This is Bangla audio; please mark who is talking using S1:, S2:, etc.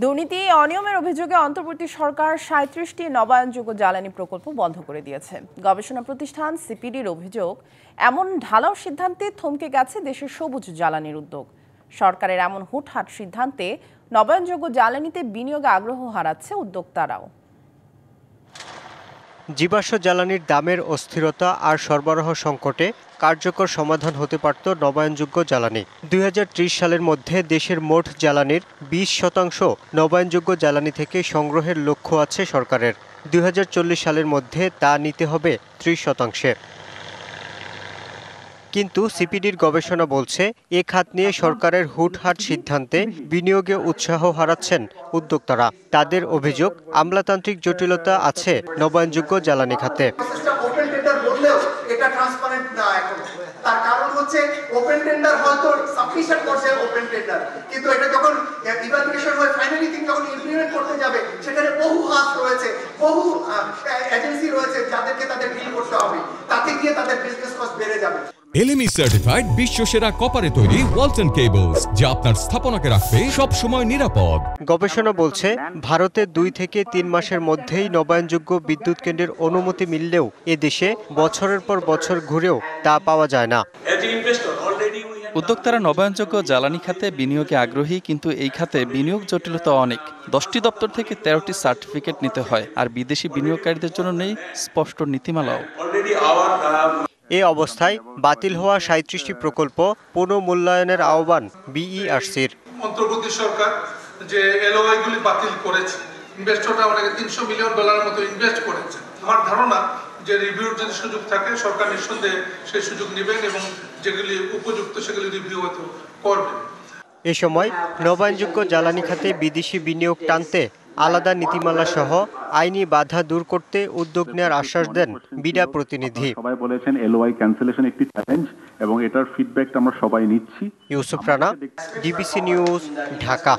S1: দুর্নীতি অনিয়মের অভিযোগে অন্তর্বর্তী সরকার ৩৭টি নবায়নযোগ্য জ্বালানি প্রকল্প বন্ধ করে দিয়েছে। গবেষণা প্রতিষ্ঠান সিপিডির অভিযোগ, এমন ঢালাও সিদ্ধান্তে থমকে গেছে দেশের সবুজ জ্বালানির উদ্যোগ। সরকারের এমন হুটহাট সিদ্ধান্তে নবায়নযোগ্য জ্বালানিতে বিনিয়োগে আগ্রহ হারাচ্ছে উদ্যোক্তারাও।
S2: জীবাশ্ম জ্বালানির দামের অস্থিরতা আর সরবরাহ সংকটে কার্যকর সমাধান হতে পারত নবায়নযোগ্য জ্বালানি। ২০৩০ সালের মধ্যে দেশের মোট জ্বালানির ২০% নবায়নযোগ্য জ্বালানি থেকে সংগ্রহের লক্ষ্য আছে সরকারের। ২০৪০ সালের মধ্যে তা নিতে হবে ৩০%। কিন্তু সিপিডির গবেষণা বলছে, এ খাত নিয়ে সরকারের হুটহাট সিদ্ধান্তে বিনিয়োগে উৎসাহ হারাচ্ছেন উদ্যোক্তারা। তাদের অভিযোগ, আমলাতান্ত্রিক জটিলতা আছে নবায়নযোগ্য জ্বালানি খাতে।
S3: তার কারণ হচ্ছে ওপেন টেন্ডার হয়তো সাফিশিয়েন্ট পর্যায়ে ওপেন টেন্ডার, কিন্তু এটা যখন ইভালুয়েশন হয়, ফাইনালি থিং যখন ইমপ্লিমেন্ট করতে যাবে, সেখানে বহু হাত রয়েছে, বহু এজেন্সি রয়েছে যাদেরকে তাদের ডিল করতে হবে, তাতে গিয়ে তাদের বিজনেস কস্ট বেড়ে যাবে।
S4: LME সার্টিফাইড বিশ্বসেরা কপারে তৈরি ওয়ালটন কেবলস, যা আপনার স্থাপনাকে রাখবে সব সময় নিরাপদ।
S2: গবেষণা বলছে, ভারতে ২ থেকে ৩ মাসের মধ্যেই নবায়নযোগ্য বিদ্যুৎ কেন্দ্রের অনুমতি মিললেও এদেশে বছরের পর বছর ঘুরেও তা পাওয়া যায় না।
S5: উদ্যোক্তারা নবায়নযোগ্য জ্বালানি খাতে বিনিয়োগে আগ্রহী, কিন্তু এই খাতে বিনিয়োগ জটিলতা অনেক। 10টি দপ্তর থেকে 13টি সার্টিফিকেট নিতে হয়, আর বিদেশি বিনিয়োগকারীদের জন্য নেই স্পষ্ট নীতিমালাও।
S2: এ অবস্থায় বাতিল হওয়া ৩৭টি প্রকল্প পুনর্মূল্যায়নের আহ্বান বিইআরসির।
S6: অন্তর্বর্তী সরকার যে এলওআইগুলি বাতিল করেছে, ইনভেস্টররা অনেকে $300 মিলিয়ন মতো ইনভেস্ট করেছে। আমার ধারণা যে রিভিউর যদি সুযোগ থাকে, সরকার নিঃসন্দেহে সেই সুযোগ নেবেন এবং যেগুলি উপযুক্ত সেগুলি রিভিউ হয়তো করবেন।
S2: এ সময় নবায়নযোগ্য জ্বালানি খাতে বিদেশি বিনিয়োগ টানতে আলাদা নীতিমালা সহ আইনি বাধা দূর করতে উদ্যোগ নেওয়ার আশ্বাস দেন বিডা প্রতিনিধি।
S7: সবাই বলেছেন এলওআই ক্যান্সেলেশন একটি চ্যালেঞ্জ এবং এটার ফিডব্যাকটা আমরা সবাই নিচ্ছি।
S2: Yusuf Rana, DBC news, Dhaka.